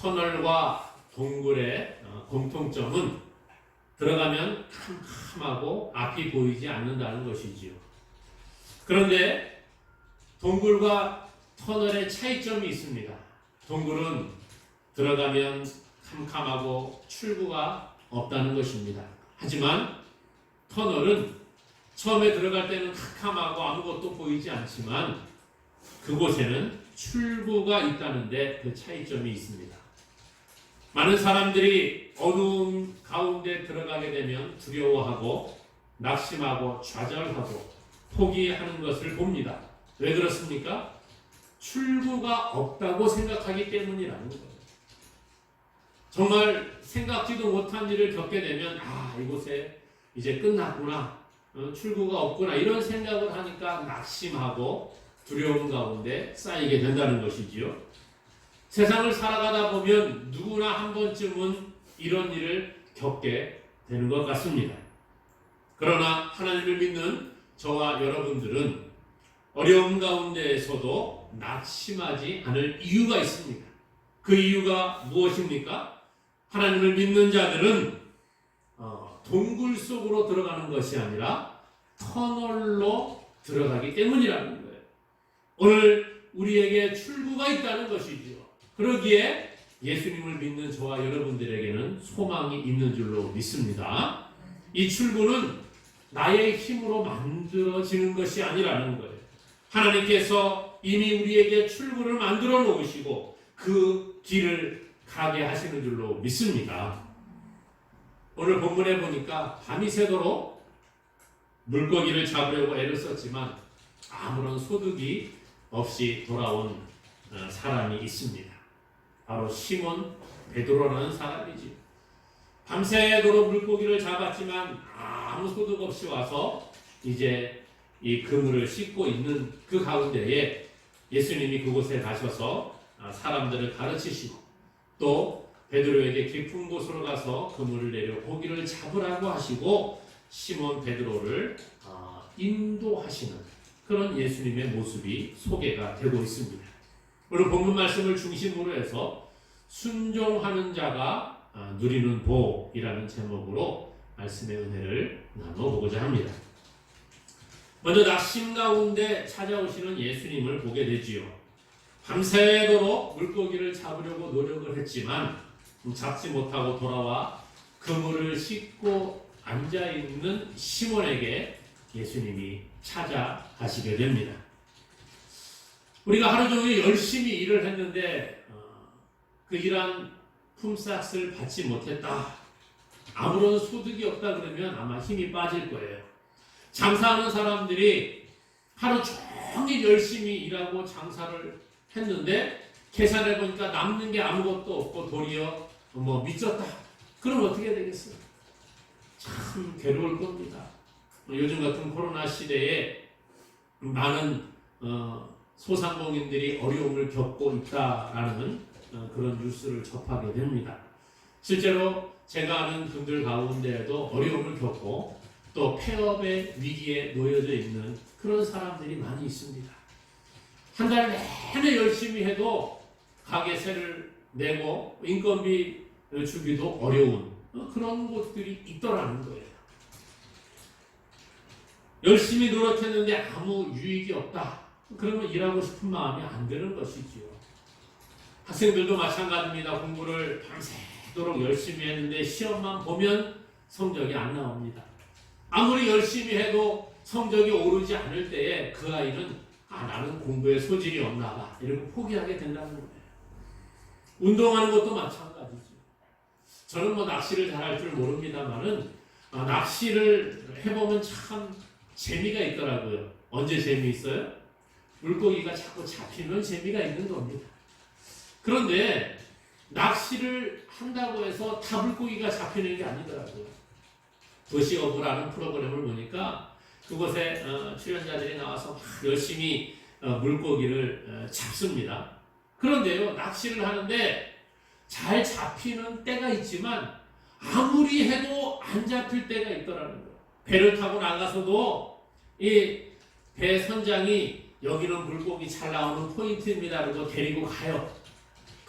터널과 동굴의 공통점은 들어가면 캄캄하고 앞이 보이지 않는다는 것이지요. 그런데 동굴과 터널의 차이점이 있습니다. 동굴은 들어가면 캄캄하고 출구가 없다는 것입니다. 하지만 터널은 처음에 들어갈 때는 캄캄하고 아무것도 보이지 않지만 그곳에는 출구가 있다는데 그 차이점이 있습니다. 많은 사람들이 어두운 가운데 들어가게 되면 두려워하고 낙심하고 좌절하고 포기하는 것을 봅니다. 왜 그렇습니까? 출구가 없다고 생각하기 때문이라는 거예요. 정말 생각지도 못한 일을 겪게 되면 이곳에 이제 끝났구나, 출구가 없구나 이런 생각을 하니까 낙심하고 두려움 가운데 쌓이게 된다는 것이지요. 세상을 살아가다 보면 누구나 한 번쯤은 이런 일을 겪게 되는 것 같습니다. 그러나 하나님을 믿는 저와 여러분들은 어려움 가운데에서도 낙심하지 않을 이유가 있습니다. 그 이유가 무엇입니까? 하나님을 믿는 자들은 동굴 속으로 들어가는 것이 아니라 터널로 들어가기 때문이라는 거예요. 오늘 우리에게 출구가 있다는 것이죠. 그러기에 예수님을 믿는 저와 여러분들에게는 소망이 있는 줄로 믿습니다. 이 출구는 나의 힘으로 만들어지는 것이 아니라는 거예요. 하나님께서 이미 우리에게 출구를 만들어 놓으시고 그 길을 가게 하시는 줄로 믿습니다. 오늘 본문에 보니까 밤이 새도록 물고기를 잡으려고 애를 썼지만 아무런 소득이 없이 돌아온 사람이 있습니다. 바로 시몬 베드로라는 사람이지. 밤새도록 물고기를 잡았지만 아무 소득 없이 와서 이제 이 그물을 씻고 있는 그 가운데에 예수님이 그곳에 가셔서 사람들을 가르치시고 또 베드로에게 깊은 곳으로 가서 그물을 내려 고기를 잡으라고 하시고 시몬 베드로를 인도하시는 그런 예수님의 모습이 소개가 되고 있습니다. 오늘 본문 말씀을 중심으로 해서 순종하는 자가 누리는 복이라는 제목으로 말씀의 은혜를 나눠보고자 합니다. 먼저 낙심 가운데 찾아오시는 예수님을 보게 되지요. 밤새도록 물고기를 잡으려고 노력을 했지만 잡지 못하고 돌아와 그물을 씻고 앉아있는 시몬에게 예수님이 찾아가시게 됩니다. 우리가 하루 종일 열심히 일을 했는데 그 일한 품삯을 받지 못했다, 아무런 소득이 없다 그러면 아마 힘이 빠질 거예요. 장사하는 사람들이 하루 종일 열심히 일하고 장사를 했는데 계산해 보니까 남는 게 아무것도 없고 도리어 미쳤다. 그럼 어떻게 되겠어요? 참 괴로울 겁니다. 요즘 같은 코로나 시대에 많은 소상공인들이 어려움을 겪고 있다라는 그런 뉴스를 접하게 됩니다. 실제로 제가 아는 분들 가운데에도 어려움을 겪고 또 폐업의 위기에 놓여져 있는 그런 사람들이 많이 있습니다. 한 달 내내 열심히 해도 가게세를 내고 인건비 주기도 어려운 그런 곳들이 있더라는 거예요. 열심히 노력했는데 아무 유익이 없다. 그러면 일하고 싶은 마음이 안 드는 것이지요. 학생들도 마찬가지입니다. 공부를 밤새도록 열심히 했는데 시험만 보면 성적이 안 나옵니다. 아무리 열심히 해도 성적이 오르지 않을 때에 그 아이는 나는 공부에 소질이 없나 봐 이러고 포기하게 된다는 거예요. 운동하는 것도 마찬가지죠. 저는 낚시를 잘할 줄 모릅니다만은 낚시를 해보면 참 재미가 있더라고요. 언제 재미있어요? 물고기가 자꾸 잡히면 재미가 있는 겁니다. 그런데 낚시를 한다고 해서 다 물고기가 잡히는 게 아니더라고요. 도시어부라는 프로그램을 보니까 그곳에 출연자들이 나와서 막 열심히 물고기를 잡습니다. 그런데요, 낚시를 하는데 잘 잡히는 때가 있지만 아무리 해도 안 잡힐 때가 있더라는 거예요. 배를 타고 나가서도 이 배 선장이 여기는 물고기 잘 나오는 포인트입니다. 그리고 데리고 가요.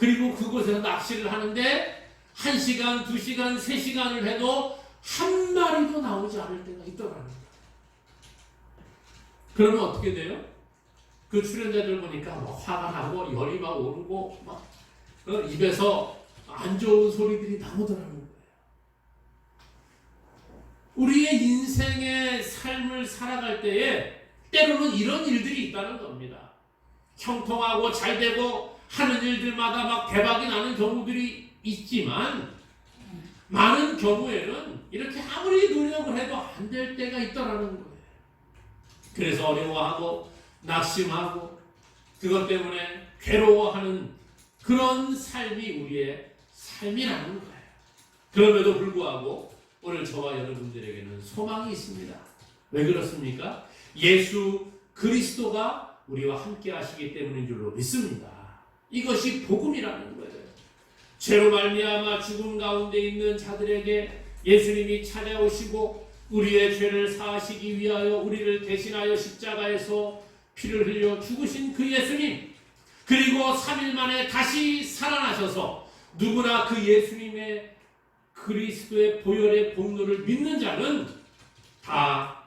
그리고 그곳에서 낚시를 하는데 1시간, 2시간, 3시간을 해도 한 마리도 나오지 않을 때가 있더라는 거예요. 그러면 어떻게 돼요? 그 출연자들 보니까 막 화가 나고 열이 막 오르고 막 입에서 안 좋은 소리들이 나오더라는 거예요. 우리의 인생의 삶을 살아갈 때에 때로는 이런 일들이 있다는 겁니다. 형통하고 잘되고 하는 일들마다 막 대박이 나는 경우들이 있지만 많은 경우에는 이렇게 아무리 노력을 해도 안 될 때가 있더라는 거예요. 그래서 어려워하고 낙심하고 그것 때문에 괴로워하는 그런 삶이 우리의 삶이라는 거예요. 그럼에도 불구하고 오늘 저와 여러분들에게는 소망이 있습니다. 왜 그렇습니까? 예수 그리스도가 우리와 함께 하시기 때문인 줄로 믿습니다. 이것이 복음이라는 거예요. 죄로 말미암아 죽음 가운데 있는 자들에게 예수님이 찾아오시고 우리의 죄를 사하시기 위하여 우리를 대신하여 십자가에서 피를 흘려 죽으신 그 예수님, 그리고 3일 만에 다시 살아나셔서 누구나 그 예수님의 그리스도의 보혈의 공로를 믿는 자는 다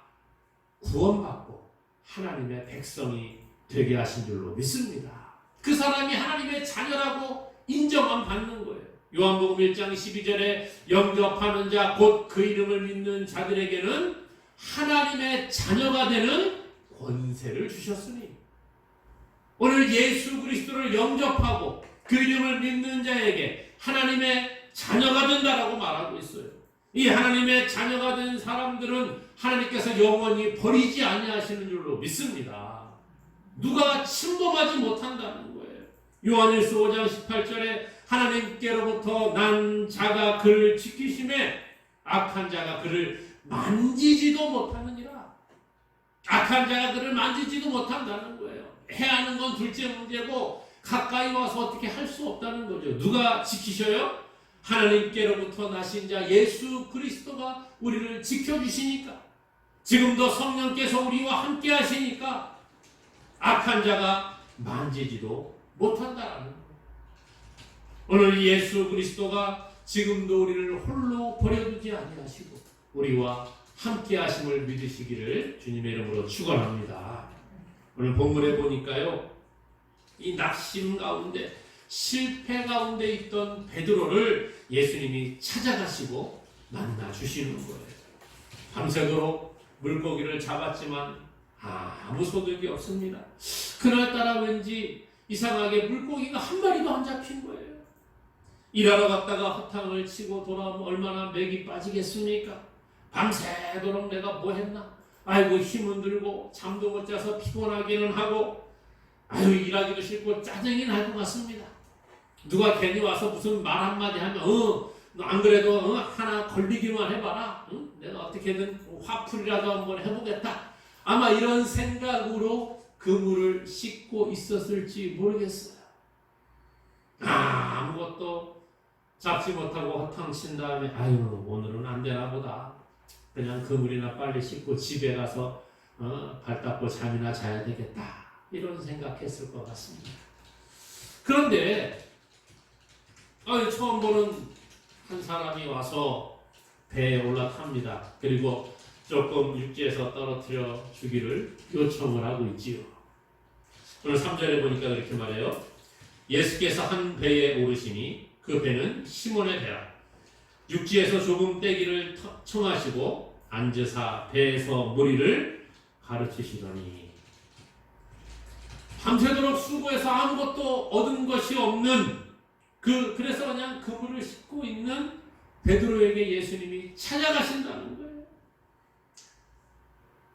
구원받고 하나님의 백성이 되게 하신 줄로 믿습니다. 그 사람이 하나님의 자녀라고 인정함 받는 거예요. 요한복음 1장 12절에 영접하는 자 곧 그 이름을 믿는 자들에게는 하나님의 자녀가 되는 권세를 주셨으니, 오늘 예수 그리스도를 영접하고 그 이름을 믿는 자에게 하나님의 자녀가 된다라고 말하고 있어요. 이 하나님의 자녀가 된 사람들은 하나님께서 영원히 버리지 아니하시는 줄로 믿습니다. 누가 침범하지 못한다는 거예요. 요한일서 5장 18절에 하나님께로부터 난 자가 그를 지키심에 악한 자가 그를 만지지도 못하느니라. 악한 자가 그를 만지지도 못한다는 거예요. 해하는 건 둘째 문제고 가까이 와서 어떻게 할 수 없다는 거죠. 누가 지키셔요? 하나님께로부터 나신 자 예수 그리스도가 우리를 지켜주시니까, 지금도 성령께서 우리와 함께 하시니까 악한 자가 만지지도 못한다는 거예요. 오늘 예수 그리스도가 지금도 우리를 홀로 버려두지 아니하시고 우리와 함께 하심을 믿으시기를 주님의 이름으로 축원합니다. 오늘 본문에 보니까요, 이 낙심 가운데 실패 가운데 있던 베드로를 예수님이 찾아가시고 만나 주시는 거예요. 밤새도록 물고기를 잡았지만 아무 소득이 없습니다. 그날따라 왠지 이상하게 물고기가 한 마리도 안 잡힌 거예요. 일하러 갔다가 허탕을 치고 돌아오면 얼마나 맥이 빠지겠습니까? 밤새도록 내가 뭐 했나? 아이고 힘은 들고 잠도 못 자서 피곤하기는 하고 아유 일하기도 싫고 짜증이 날 것 같습니다. 누가 괜히 와서 무슨 말 한마디 하면 너 안 그래도 하나 걸리기만 해봐라. 내가 어떻게든 화풀이라도 한번 해보겠다. 아마 이런 생각으로 그물을 씻고 있었을지 모르겠어요. 아무것도 잡지 못하고 허탕친 다음에 아유 오늘은 안 되나 보다. 그냥 그물이나 빨리 씻고 집에 가서 발 닦고 잠이나 자야 되겠다. 이런 생각했을 것 같습니다. 그런데 처음 보는 한 사람이 와서 배에 올라탑니다. 그리고 조금 육지에서 떨어뜨려 주기를 요청을 하고 있지요. 오늘 3절에 보니까 이렇게 말해요. 예수께서 한 배에 오르시니 그 배는 시몬의 배라. 육지에서 조금 떼기를 청하시고 앉으사 배에서 무리를 가르치시더니, 밤새도록 수고해서 아무것도 얻은 것이 없는 그래서 그냥 그물을 씻고 있는 베드로에게 예수님이 찾아가신다는 거예요.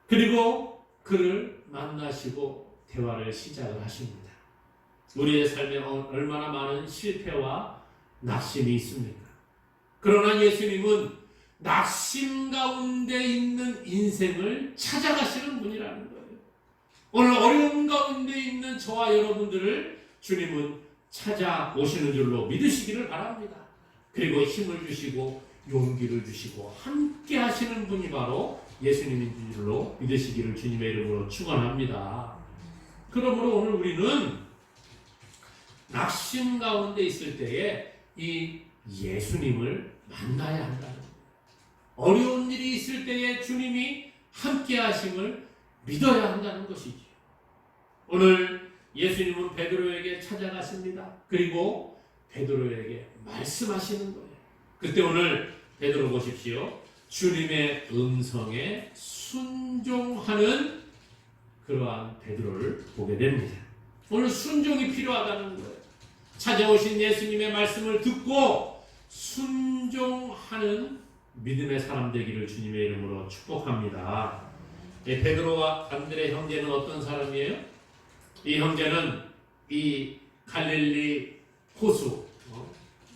그리고 그를 만나시고 대화를 시작을 하십니다. 우리의 삶에 얼마나 많은 실패와 낙심이 있습니까? 그러나 예수님은 낙심 가운데 있는 인생을 찾아가시는 분이라는 거예요. 오늘 어려움 가운데 있는 저와 여러분들을 주님은 찾아오시는 줄로 믿으시기를 바랍니다. 그리고 힘을 주시고 용기를 주시고 함께 하시는 분이 바로 예수님인 줄로 믿으시기를 주님의 이름으로 축원합니다. 그러므로 오늘 우리는 낙심 가운데 있을 때에 이 예수님을 만나야 한다는 거예요. 어려운 일이 있을 때에 주님이 함께 하심을 믿어야 한다는 것이죠. 오늘 예수님은 베드로에게 찾아가십니다. 그리고 베드로에게 말씀하시는 거예요. 그때 오늘 베드로 보십시오. 주님의 음성에 순종하는 그러한 베드로를 보게 됩니다. 오늘 순종이 필요하다는 거예요. 찾아오신 예수님의 말씀을 듣고 순종하는 믿음의 사람 되기를 주님의 이름으로 축복합니다. 베드로와 안드레 형제는 어떤 사람이에요? 이 형제는 이 갈릴리 호수,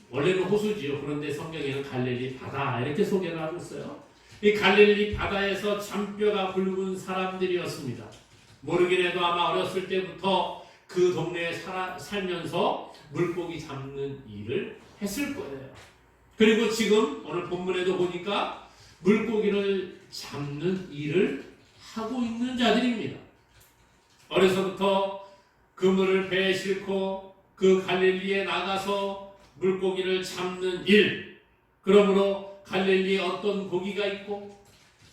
원래는 호수지요. 그런데 성경에는 갈릴리 바다 이렇게 소개를 하고 있어요. 이 갈릴리 바다에서 잔뼈가 굵은 사람들이었습니다. 모르긴 해도 아마 어렸을 때부터 그 동네에 살면서 물고기 잡는 일을 했을 거예요. 그리고 지금 오늘 본문에도 보니까 물고기를 잡는 일을 하고 있는 자들입니다. 어려서부터 그물을 배에 싣고 그 갈릴리에 나가서 물고기를 잡는 일, 그러므로 갈릴리에 어떤 고기가 있고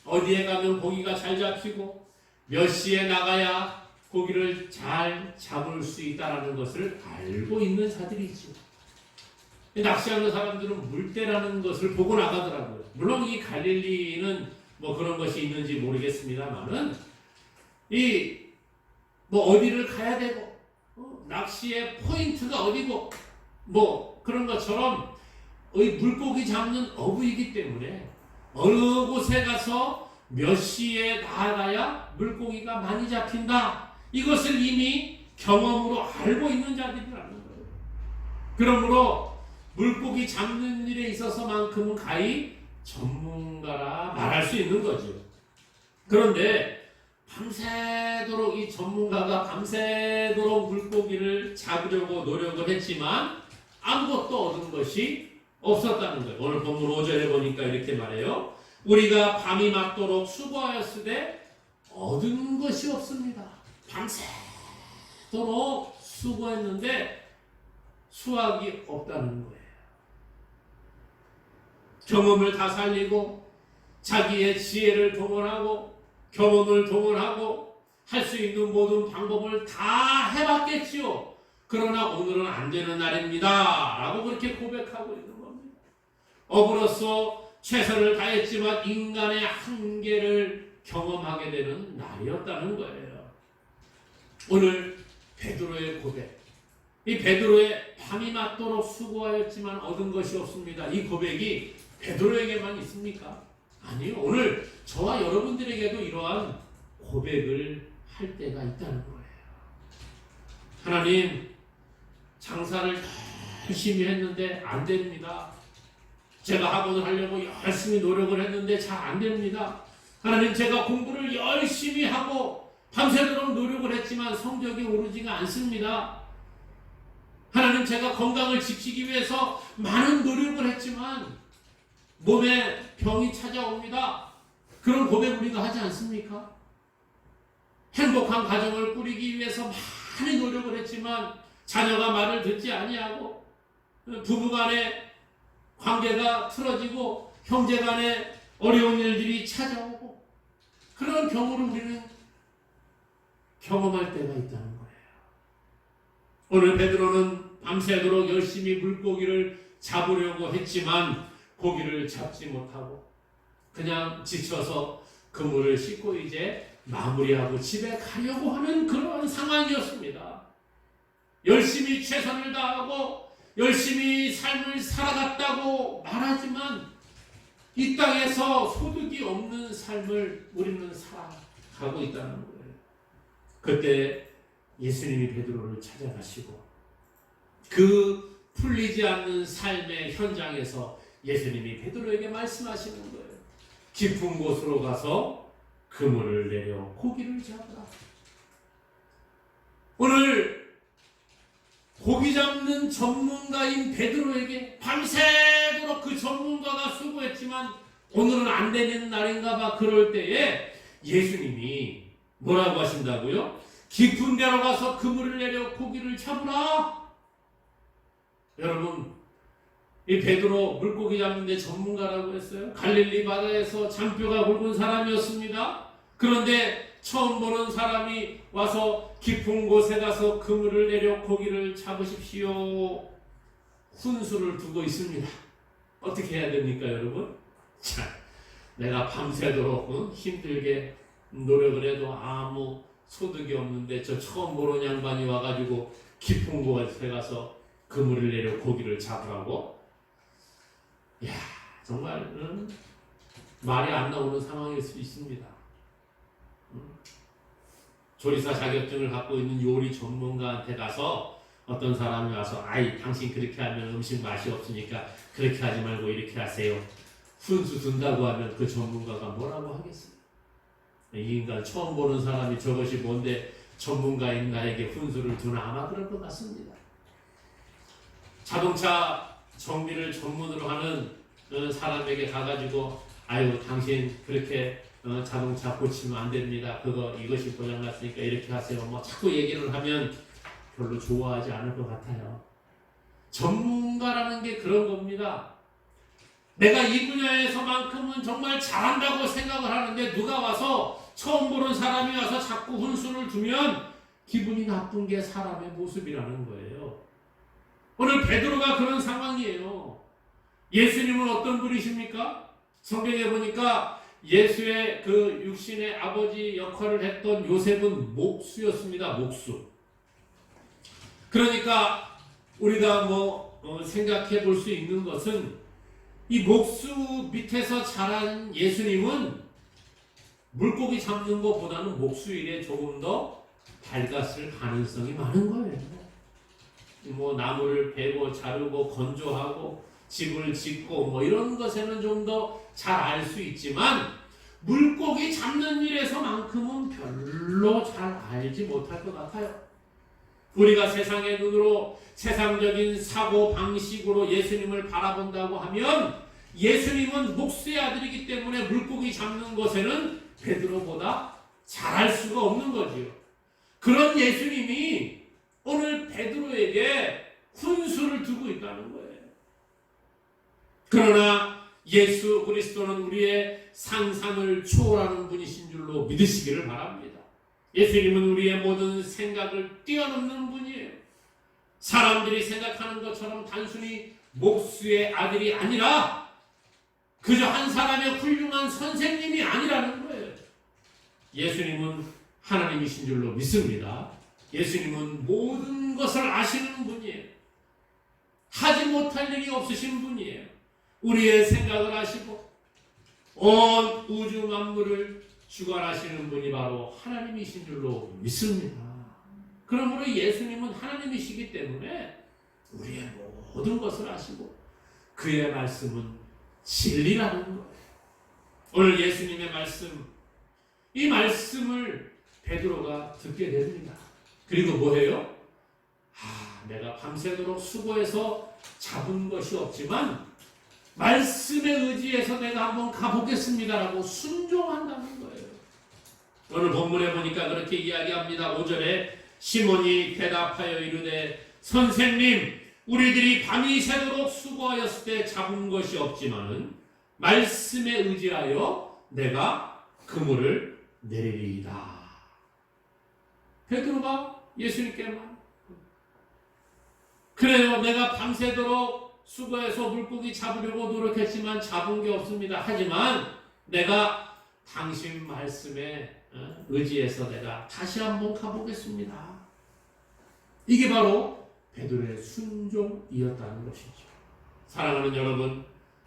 어디에 가면 고기가 잘 잡히고 몇 시에 나가야 고기를 잘 잡을 수 있다는 것을 알고 있는 자들이죠. 낚시하는 사람들은 물때라는 것을 보고 나가더라고요. 물론 이 갈릴리는 뭐 그런 것이 있는지 모르겠습니다만은 어디를 가야 되고 낚시의 포인트가 어디고 뭐 그런 것처럼 물고기 잡는 어부이기 때문에 어느 곳에 가서 몇 시에 나가야 물고기가 많이 잡힌다. 이것을 이미 경험으로 알고 있는 자들이라는 거예요. 그러므로 물고기 잡는 일에 있어서만큼은 가히 전문가라 말할 수 있는 거죠. 그런데 밤새도록 이 전문가가 밤새도록 물고기를 잡으려고 노력을 했지만 아무것도 얻은 것이 없었다는 거예요. 오늘 본문 5절에 보니까 이렇게 말해요. 우리가 밤이 맞도록 수고하였으되 얻은 것이 없습니다. 밤새도록 수고했는데 수확이 없다는 거예요. 경험을 다 살리고 자기의 지혜를 동원하고 경험을 동원하고 할 수 있는 모든 방법을 다 해봤겠지요. 그러나 오늘은 안 되는 날입니다. 라고 그렇게 고백하고 있는 겁니다. 어부로서 최선을 다했지만 인간의 한계를 경험하게 되는 날이었다는 거예요. 오늘 베드로의 고백, 이 베드로의 밤이 맞도록 수고하였지만 얻은 것이 없습니다. 이 고백이 베드로에게만 있습니까? 아니요. 오늘 저와 여러분들에게도 이러한 고백을 할 때가 있다는 거예요. 하나님, 장사를 열심히 했는데 안 됩니다. 제가 학원을 하려고 열심히 노력을 했는데 잘 안 됩니다. 하나님, 제가 공부를 열심히 하고 밤새도록 노력을 했지만 성적이 오르지가 않습니다. 하나님, 제가 건강을 지키기 위해서 많은 노력을 했지만 몸에 병이 찾아옵니다. 그런 고백 우리가 하지 않습니까? 행복한 가정을 꾸리기 위해서 많이 노력을 했지만 자녀가 말을 듣지 아니하고 부부간의 관계가 틀어지고 형제간의 어려운 일들이 찾아오고 그런 경우를 우리는 경험할 때가 있다는 거예요. 오늘 베드로는 밤새도록 열심히 물고기를 잡으려고 했지만 고기를 잡지 못하고 그냥 지쳐서 그물을 싣고 이제 마무리하고 집에 가려고 하는 그런 상황이었습니다. 열심히 최선을 다하고 열심히 삶을 살아갔다고 말하지만 이 땅에서 소득이 없는 삶을 우리는 살아가고 있다는 거예요. 그때 예수님이 베드로를 찾아가시고 그 풀리지 않는 삶의 현장에서 예수님이 베드로에게 말씀하시는 거예요. 깊은 곳으로 가서 그물을 내려 고기를 잡으라. 오늘 고기 잡는 전문가인 베드로에게 밤새도록 그 전문가가 수고했지만 오늘은 안 되는 날인가 봐. 그럴 때에 예수님이 뭐라고 하신다고요? 깊은 데로 가서 그물을 내려 고기를 잡으라. 여러분, 이 베드로 물고기 잡는데 전문가라고 했어요. 갈릴리 바다에서 장뼈가 굵은 사람이었습니다. 그런데 처음 보는 사람이 와서 깊은 곳에 가서 그물을 내려 고기를 잡으십시오. 훈수를 두고 있습니다. 어떻게 해야 됩니까, 여러분? 자, 내가 밤새도록 힘들게 노력을 해도 아무 소득이 없는데 저 처음 보는 양반이 와가지고 깊은 곳에 가서 그물을 내려 고기를 잡으라고? 이야, 정말 말이 안 나오는 상황일 수 있습니다. 조리사 자격증을 갖고 있는 요리 전문가한테 가서 어떤 사람이 와서 아이 당신 그렇게 하면 음식 맛이 없으니까 그렇게 하지 말고 이렇게 하세요. 훈수 둔다고 하면 그 전문가가 뭐라고 하겠어요? 이 인간 처음 보는 사람이 저것이 뭔데 전문가인 나에게 훈수를 두나 아마 그럴 것 같습니다. 자동차 정비를 전문으로 하는 사람에게 가가지고 아유 당신 그렇게 자동차 고치면 안 됩니다. 이것이 고장났으니까 이렇게 하세요. 뭐 자꾸 얘기를 하면 별로 좋아하지 않을 것 같아요. 전문가라는 게 그런 겁니다. 내가 이 분야에서만큼은 정말 잘한다고 생각을 하는데 누가 와서 처음 보는 사람이 와서 자꾸 훈수를 두면 기분이 나쁜 게 사람의 모습이라는 거예요. 오늘 베드로가 그런 상황이에요. 예수님은 어떤 분이십니까? 성경에 보니까 예수의 그 육신의 아버지 역할을 했던 요셉은 목수였습니다. 목수. 그러니까 우리가 생각해 볼 수 있는 것은 이 목수 밑에서 자란 예수님은 물고기 잡는 것보다는 목수 일에 조금 더 밝았을 가능성이 많은 거예요. 나무를 베고 자르고 건조하고 집을 짓고 이런 것에는 좀 더 잘 알 수 있지만 물고기 잡는 일에서만큼은 별로 잘 알지 못할 것 같아요. 우리가 세상의 눈으로 세상적인 사고 방식으로 예수님을 바라본다고 하면 예수님은 목수의 아들이기 때문에 물고기 잡는 것에는 베드로보다 잘할 수가 없는 거지요. 그런 예수님이 오늘 베드로에게 훈수를 두고 있다는 거예요. 그러나 예수 그리스도는 우리의 상상을 초월하는 분이신 줄로 믿으시기를 바랍니다. 예수님은 우리의 모든 생각을 뛰어넘는 분이에요. 사람들이 생각하는 것처럼 단순히 목수의 아들이 아니라 그저 한 사람의 훌륭한 선생님이 아니라는 거예요. 예수님은 하나님이신 줄로 믿습니다. 예수님은 모든 것을 아시는 분이에요. 하지 못할 일이 없으신 분이에요. 우리의 생각을 아시고 온 우주 만물을 주관하시는 분이 바로 하나님이신 줄로 믿습니다. 그러므로 예수님은 하나님이시기 때문에 우리의 모든 것을 아시고 그의 말씀은 진리라는 거예요. 오늘 예수님의 말씀, 이 말씀을 베드로가 듣게 됩니다. 그리고 뭐해요? 내가 밤새도록 수고해서 잡은 것이 없지만 말씀에 의지해서 내가 한번 가보겠습니다라고 순종한다는 거예요. 오늘 본문에 보니까 그렇게 이야기합니다. 5절에 시몬이 대답하여 이르되 선생님 우리들이 밤이 새도록 수고하였을 때 잡은 것이 없지만은 말씀에 의지하여 내가 그물을 내리리이다. 베드로가 예수님께 말 그래요. 내가 밤새도록 수고해서 물고기 잡으려고 노력했지만 잡은 게 없습니다. 하지만 내가 당신 말씀에 의지해서 내가 다시 한번 가보겠습니다. 이게 바로 베드로의 순종이었다는 것이죠. 사랑하는 여러분,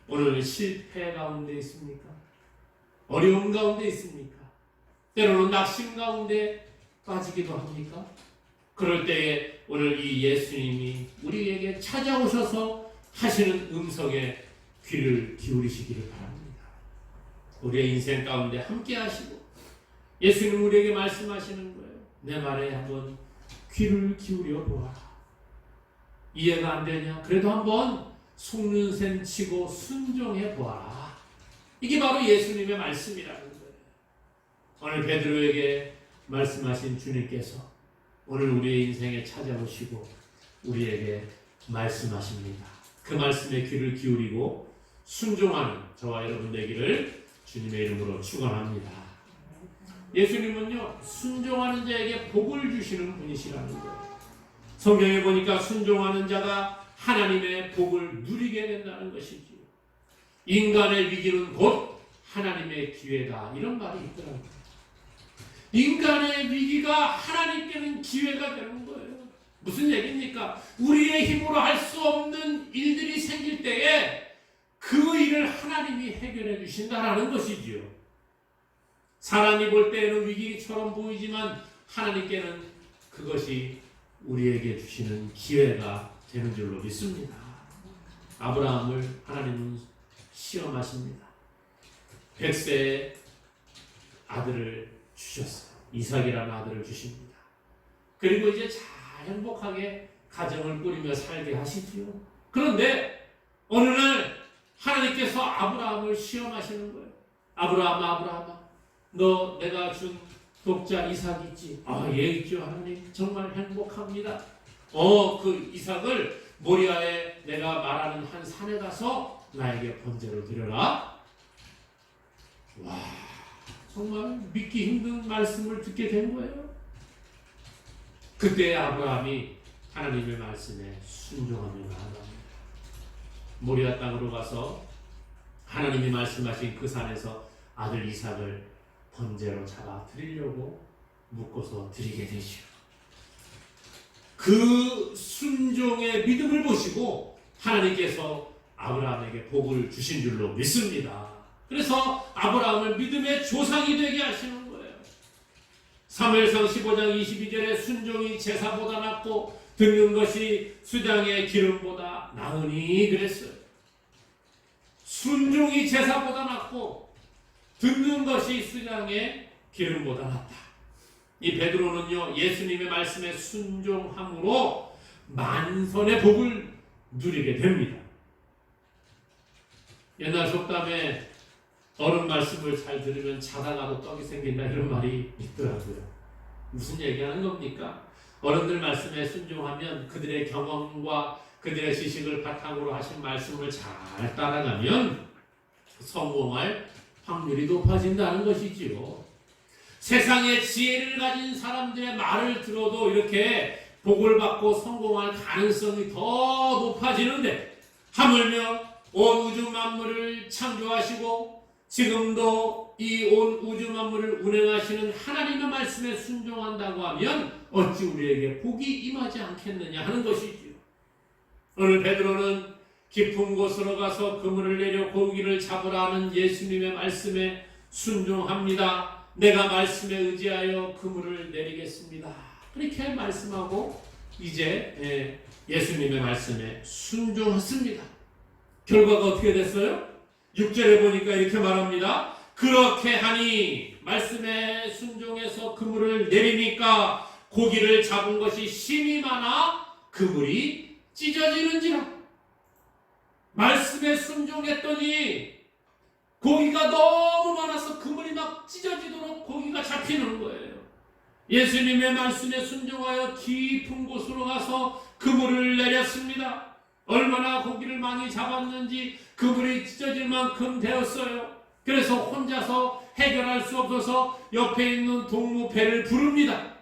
오늘 실패 가운데 있습니까? 어려움 가운데 있습니까? 때로는 낙심 가운데 빠지기도 합니까? 그럴 때에 오늘 이 예수님이 우리에게 찾아오셔서 하시는 음성에 귀를 기울이시기를 바랍니다. 우리의 인생 가운데 함께 하시고 예수님 우리에게 말씀하시는 거예요. 내 말에 한번 귀를 기울여 보아라. 이해가 안 되냐? 그래도 한번 속는 셈 치고 순종해 보아라. 이게 바로 예수님의 말씀이라는 거예요. 오늘 베드로에게 말씀하신 주님께서 오늘 우리의 인생에 찾아오시고 우리에게 말씀하십니다. 그 말씀에 귀를 기울이고 순종하는 저와 여러분 되기를 주님의 이름으로 축원합니다. 예수님은요, 순종하는 자에게 복을 주시는 분이시라는 거예요. 성경에 보니까 순종하는 자가 하나님의 복을 누리게 된다는 것이지요. 인간의 위기는 곧 하나님의 기회다, 이런 말이 있더라고요. 인간의 위기가 하나님께는 기회가 되는 거예요. 무슨 얘기입니까? 우리의 힘으로 할 수 없는 일들이 생길 때에 그 일을 하나님이 해결해 주신다라는 것이지요. 사람이 볼 때에는 위기처럼 보이지만 하나님께는 그것이 우리에게 주시는 기회가 되는 줄로 믿습니다. 아브라함을 하나님은 시험하십니다. 100세의 아들을 주셨어요. 이삭이라는 아들을 주십니다. 그리고 이제 잘 행복하게 가정을 꾸리며 살게 하시지요. 그런데 어느 날 하나님께서 아브라함을 시험하시는 거예요. 아브라함아, 너 내가 준 독자 이삭 있지? 예, 있죠 하나님. 정말 행복합니다. 그 이삭을 모리아에 내가 말하는 한 산에 가서 나에게 번제로 드려라. 와, 정말 믿기 힘든 말씀을 듣게 된 거예요. 그때 아브라함이 하나님의 말씀에 순종하며 나아갑니다. 모리아 땅으로 가서 하나님이 말씀하신 그 산에서 아들 이삭을 번제로 잡아 드리려고 묶어서 드리게 되죠. 그 순종의 믿음을 보시고 하나님께서 아브라함에게 복을 주신 줄로 믿습니다. 그래서 아브라함을 믿음의 조상이 되게 하시는 거예요. 사무엘상 15장 22절에 순종이 제사보다 낫고 듣는 것이 수장의 기름보다 나으니 그랬어요. 순종이 제사보다 낫고 듣는 것이 수장의 기름보다 낫다. 이 베드로는요, 예수님의 말씀에 순종함으로 만선의 복을 누리게 됩니다. 옛날 속담에 어른 말씀을 잘 들으면 자다가도 떡이 생긴다, 이런 말이 있더라고요. 무슨 얘기하는 겁니까? 어른들 말씀에 순종하면 그들의 경험과 그들의 지식을 바탕으로 하신 말씀을 잘 따라가면 성공할 확률이 높아진다는 것이지요. 세상에 지혜를 가진 사람들의 말을 들어도 이렇게 복을 받고 성공할 가능성이 더 높아지는데, 하물며 온 우주 만물을 창조하시고 지금도 이 온 우주 만물을 운행하시는 하나님의 말씀에 순종한다고 하면 어찌 우리에게 복이 임하지 않겠느냐 하는 것이지요. 오늘 베드로는 깊은 곳으로 가서 그물을 내려 고기를 잡으라는 예수님의 말씀에 순종합니다. 내가 말씀에 의지하여 그물을 내리겠습니다. 그렇게 말씀하고 이제 예수님의 말씀에 순종했습니다. 결과가 어떻게 됐어요? 6절에 보니까 이렇게 말합니다. 그렇게 하니 말씀에 순종해서 그물을 내리니까 고기를 잡은 것이 심이 많아 그물이 찢어지는지라. 말씀에 순종했더니 고기가 너무 많아서 그물이 막 찢어지도록 고기가 잡히는 거예요. 예수님의 말씀에 순종하여 깊은 곳으로 가서 그물을 내렸습니다. 얼마나 고기를 많이 잡았는지 그물이 찢어질 만큼 되었어요. 그래서 혼자서 해결할 수 없어서 옆에 있는 동무 배를 부릅니다.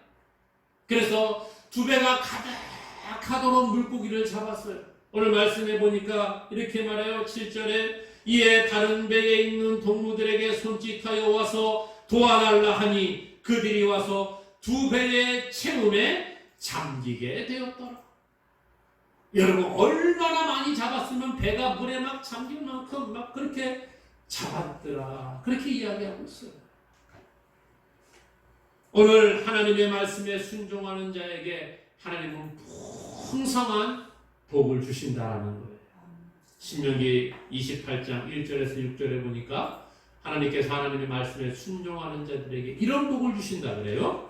그래서 두 배가 가득하도록 물고기를 잡았어요. 오늘 말씀해 보니까 이렇게 말해요. 7절에 이에 다른 배에 있는 동무들에게 손짓하여 와서 도와달라 하니 그들이 와서 두 배의 채움에 잠기게 되었더라. 여러분, 얼마나 많이 잡았으면 배가 물에 막 잠길 만큼 막 그렇게 잡았더라. 그렇게 이야기하고 있어요. 오늘 하나님의 말씀에 순종하는 자에게 하나님은 풍성한 복을 주신다라는 거예요. 신명기 28장 1절에서 6절에 보니까 하나님께서 하나님의 말씀에 순종하는 자들에게 이런 복을 주신다 그래요.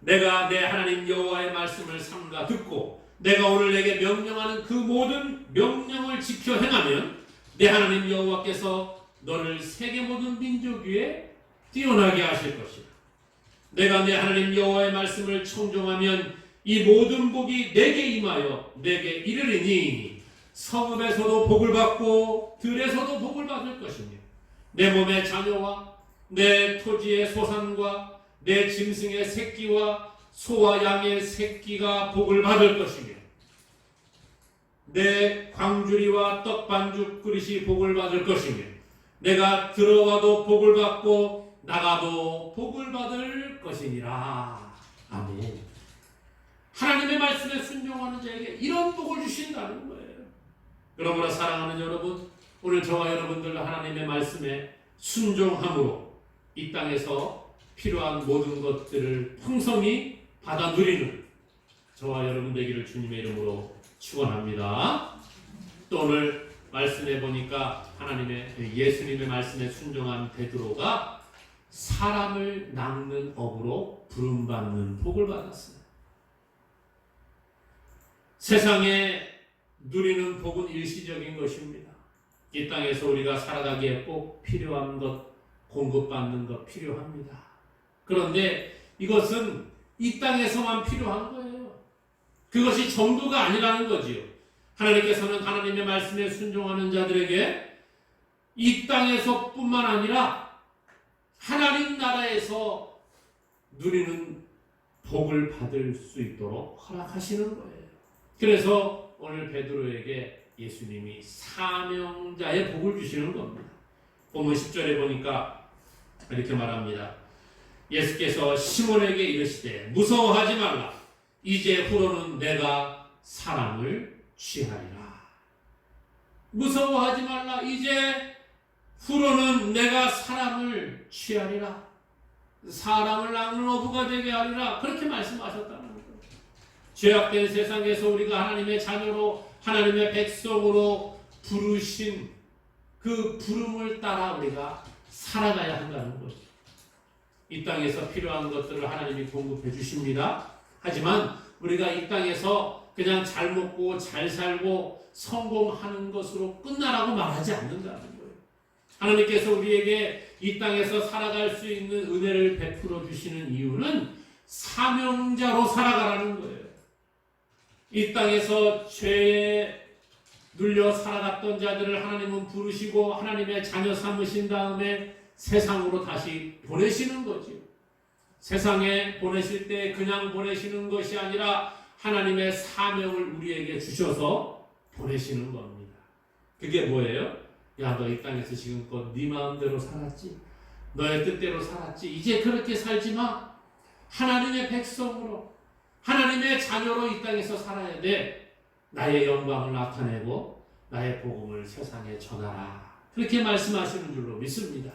내가 내 하나님 여호와의 말씀을 삼가 듣고 내가 오늘 내게 명령하는 그 모든 명령을 지켜 행하면 내 하나님 여호와께서 너를 세계 모든 민족 위에 뛰어나게 하실 것이다. 내가 내 하나님 여호와의 말씀을 청종하면 이 모든 복이 내게 임하여 내게 이르리니 성읍에서도 복을 받고 들에서도 복을 받을 것이며 내 몸의 자녀와 내 토지의 소산과 내 짐승의 새끼와 소와 양의 새끼가 복을 받을 것이며 내 광주리와 떡반죽 그릇이 복을 받을 것이며 내가 들어와도 복을 받고 나가도 복을 받을 것이니라. 아멘. 하나님의 말씀에 순종하는 자에게 이런 복을 주신다는 거예요. 그러므로 사랑하는 여러분, 오늘 저와 여러분들 하나님의 말씀에 순종함으로 이 땅에서 필요한 모든 것들을 풍성히 받아 누리는 저와 여러분 되기를 주님의 이름으로 축원합니다. 또 오늘 말씀해 보니까 예수님의 말씀에 순종한 베드로가 사람을 낚는 업으로 부름받는 복을 받았어요. 세상에 누리는 복은 일시적인 것입니다. 이 땅에서 우리가 살아가기에 꼭 필요한 것, 공급받는 것 필요합니다. 그런데 이것은 이 땅에서만 필요한 거예요. 그것이 전부가 아니라는 거지요. 하나님께서는 하나님의 말씀에 순종하는 자들에게 이 땅에서뿐만 아니라 하나님 나라에서 누리는 복을 받을 수 있도록 허락하시는 거예요. 그래서 오늘 베드로에게 예수님이 사명자의 복을 주시는 겁니다. 본문 10절에 보니까 이렇게 말합니다. 예수께서 시몬에게 이르시되 무서워하지 말라. 이제 후로는 내가 사람을 취하리라. 무서워하지 말라. 이제 후로는 내가 사람을 취하리라. 사람을 낚는 어부가 되게 하리라. 그렇게 말씀하셨다는 거예요. 죄악된 세상에서 우리가 하나님의 자녀로 하나님의 백성으로 부르신 그 부름을 따라 우리가 살아가야 한다는 거죠. 이 땅에서 필요한 것들을 하나님이 공급해 주십니다. 하지만 우리가 이 땅에서 그냥 잘 먹고 잘 살고 성공하는 것으로 끝나라고 말하지 않는다는 거예요. 하나님께서 우리에게 이 땅에서 살아갈 수 있는 은혜를 베풀어 주시는 이유는 사명자로 살아가라는 거예요. 이 땅에서 죄에 눌려 살아갔던 자들을 하나님은 부르시고 하나님의 자녀 삼으신 다음에 세상으로 다시 보내시는 거죠. 세상에 보내실 때 그냥 보내시는 것이 아니라 하나님의 사명을 우리에게 주셔서 보내시는 겁니다. 그게 뭐예요? 야, 너 이 땅에서 지금껏 네 마음대로 살았지? 너의 뜻대로 살았지? 이제 그렇게 살지 마. 하나님의 백성으로, 하나님의 자녀로 이 땅에서 살아야 돼. 나의 영광을 나타내고 나의 복음을 세상에 전하라. 그렇게 말씀하시는 줄로 믿습니다.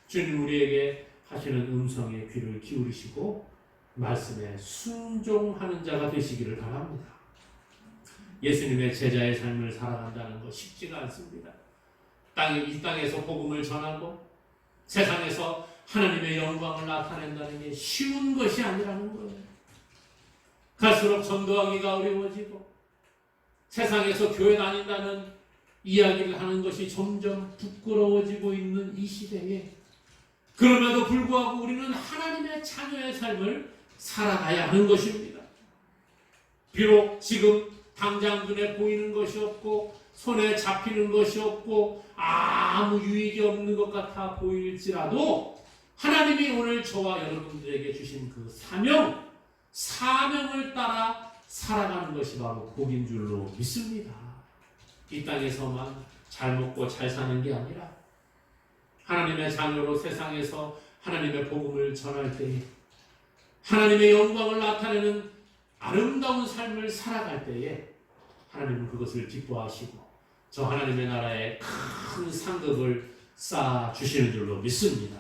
주님 우리에게 하시는 음성에 귀를 기울이시고 말씀에 순종하는 자가 되시기를 바랍니다. 예수님의 제자의 삶을 살아간다는 것 쉽지가 않습니다. 이 땅에서 복음을 전하고 세상에서 하나님의 영광을 나타낸다는 게 쉬운 것이 아니라는 거예요. 갈수록 전도하기가 어려워지고 세상에서 교회 다닌다는 이야기를 하는 것이 점점 부끄러워지고 있는 이 시대에 그럼에도 불구하고 우리는 하나님의 자녀의 삶을 살아가야 하는 것입니다. 비록 지금 당장 눈에 보이는 것이 없고 손에 잡히는 것이 없고 아무 유익이 없는 것 같아 보일지라도 하나님이 오늘 저와 여러분들에게 주신 그 사명을 따라 살아가는 것이 바로 복인 줄로 믿습니다. 이 땅에서만 잘 먹고 잘 사는 게 아니라 하나님의 자녀로 세상에서 하나님의 복음을 전할 때에 하나님의 영광을 나타내는 아름다운 삶을 살아갈 때에 하나님은 그것을 기뻐하시고 저 하나님의 나라에 큰 상급을 쌓아 주시는 줄로 믿습니다.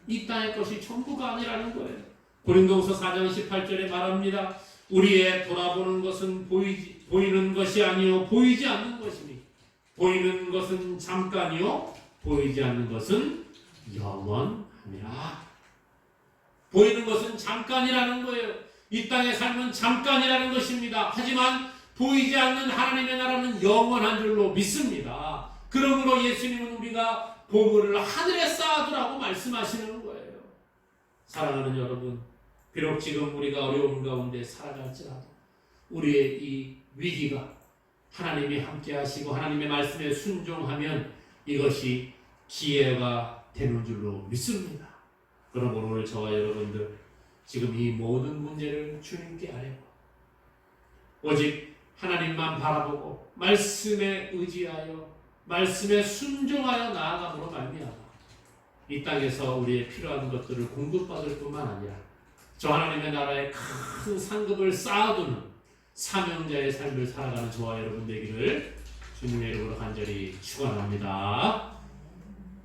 이 땅의 것이 전부가 아니라는 거예요. 고린도후서 4장 18절에 말합니다. 우리의 돌아보는 것은 보이는 것이 아니요 보이지 않는 것이니 보이는 것은 잠깐이요 보이지 않는 것은 영원하니라. 보이는 것은 잠깐이라는 거예요. 이 땅의 삶은 잠깐이라는 것입니다. 하지만 보이지 않는 하나님의 나라는 영원한 줄로 믿습니다. 그러므로 예수님은 우리가 보물을 하늘에 쌓아두라고 말씀하시는 거예요. 사랑하는 여러분, 비록 지금 우리가 어려움 가운데 살아갈지라도 우리의 이 위기가 하나님이 함께 하시고 하나님의 말씀에 순종하면 이것이 기회가 되는 줄로 믿습니다. 그러므로 오늘 저와 여러분들 지금 이 모든 문제를 주님께 아뢰고 오직 하나님만 바라보고 말씀에 의지하여 말씀에 순종하여 나아감으로 말미암아 이 땅에서 우리의 필요한 것들을 공급받을 뿐만 아니라 저 하나님의 나라의 큰 상급을 쌓아두는 사명자의 삶을 살아가는 저와 여러분 되기를 주님의 이름으로 간절히 축원합니다.